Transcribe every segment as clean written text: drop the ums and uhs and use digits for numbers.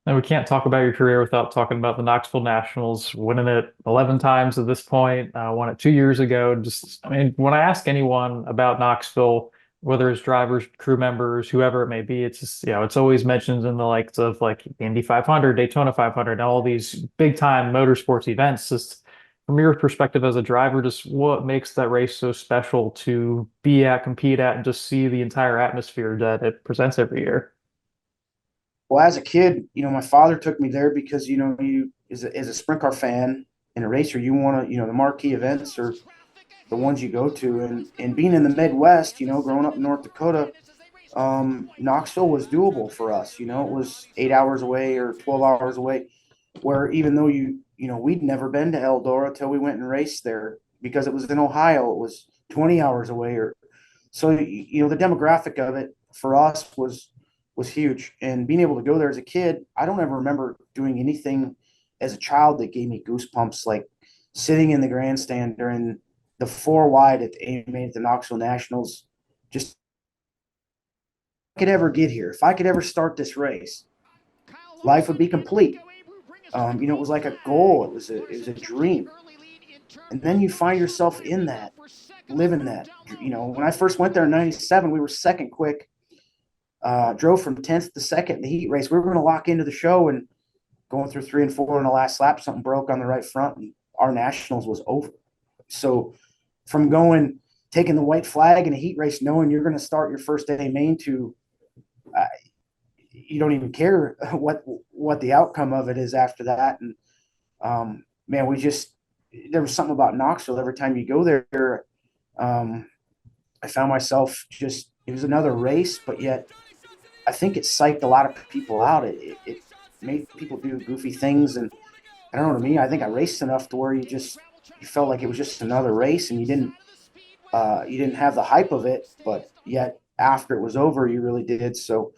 And we can't talk about your career without talking about the Knoxville Nationals, winning it 11 times at this point. Won it 2 years ago. Just, I mean, when I ask anyone about Knoxville, whether it's drivers, crew members, whoever it may be, it's just, it's always mentioned in the likes of like Indy 500, Daytona 500, and all these big time motorsports events. Just from your perspective as a driver, just what makes that race so special to be at, compete at, and just see the entire atmosphere that it presents every year? Well, as a kid, my father took me there because, you as a sprint car fan and a racer, you want to, the marquee events are the ones you go to. And being in the Midwest, growing up in North Dakota, Knoxville was doable for us. It was 8 hours away or 12 hours away, where even though we'd never been to Eldora till we went and raced there because it was in Ohio, it was 20 hours away. Or so, the demographic of it for us was huge. And being able to go there as a kid, I don't ever remember doing anything as a child that gave me goosebumps, like sitting in the grandstand during the four wide at the AMA at the Knoxville Nationals. Just could ever get here, if I could ever start this race, life would be complete. It was like a goal. It was a dream. And then you find yourself in that, living that. When I first went there in '97, we were second quick. Drove from 10th to second in the heat race. We were going to lock into the show, and going through 3 and 4 in the last lap, something broke on the right front, and our nationals was over. So from taking the white flag in a heat race, knowing you're going to start your first day main to uh, you don't even care what the outcome of it is after that. And man, there was something about Knoxville. Every time you go there, I found myself just, it was another race, but yet I think it psyched a lot of people out. It made people do goofy things, and I don't know, to me, I think I raced enough to where you felt like it was just another race, and you didn't have the hype of it, but yet after it was over, you really did. So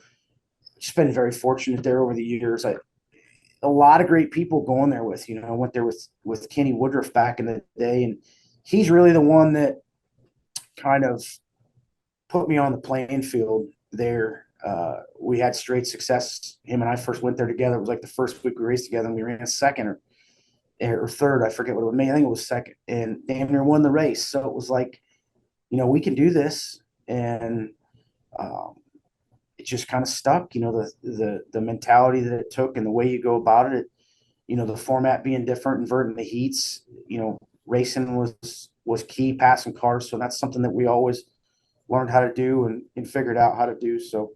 just been very fortunate there over the years. A lot of great people going there with. I went there with Kenny Woodruff back in the day, and he's really the one that kind of put me on the playing field there. We had straight success. Him and I first went there together. It was like the first week we raced together, and we ran second or third. I forget what it was. I think it was second, and damn near won the race. So it was like, we can do this, and um, it just kind of stuck. The mentality that it took and the way you go about it. The format being different, inverting the heats. Racing was key, passing cars. So that's something that we always learned how to do and figured out how to do. So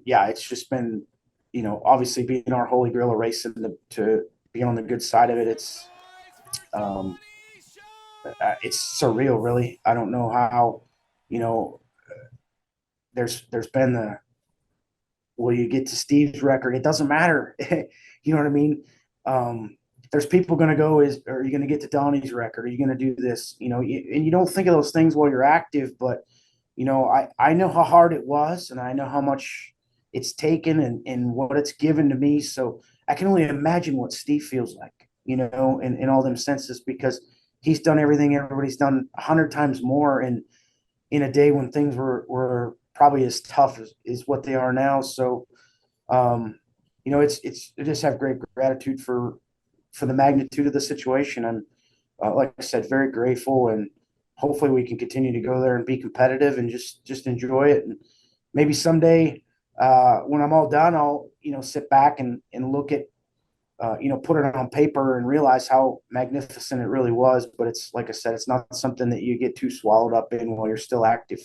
yeah, it's just been, obviously being our holy grail of racing to be on the good side of it. Um, it's surreal, really. I don't know how, you know, there's been you get to Steve's record, it doesn't matter. You know what I mean? Um, there's people going to go are you going to get to Donny's record? Are you going to do this? And you don't think of those things while you're active, but I know how hard it was, and I know how much it's taken and what it's given to me. So I can only imagine what Steve feels like, in all them senses, because he's done everything everybody's done 100 times more. And in a day when things were probably as tough as what they are now. So, I just have great gratitude for the magnitude of the situation. I'm, like I said, very grateful, and hopefully we can continue to go there and be competitive and just enjoy it. And maybe someday, when I'm all done, I'll, sit back and look at, put it on paper and realize how magnificent it really was. But it's, like I said, it's not something that you get too swallowed up in while you're still active.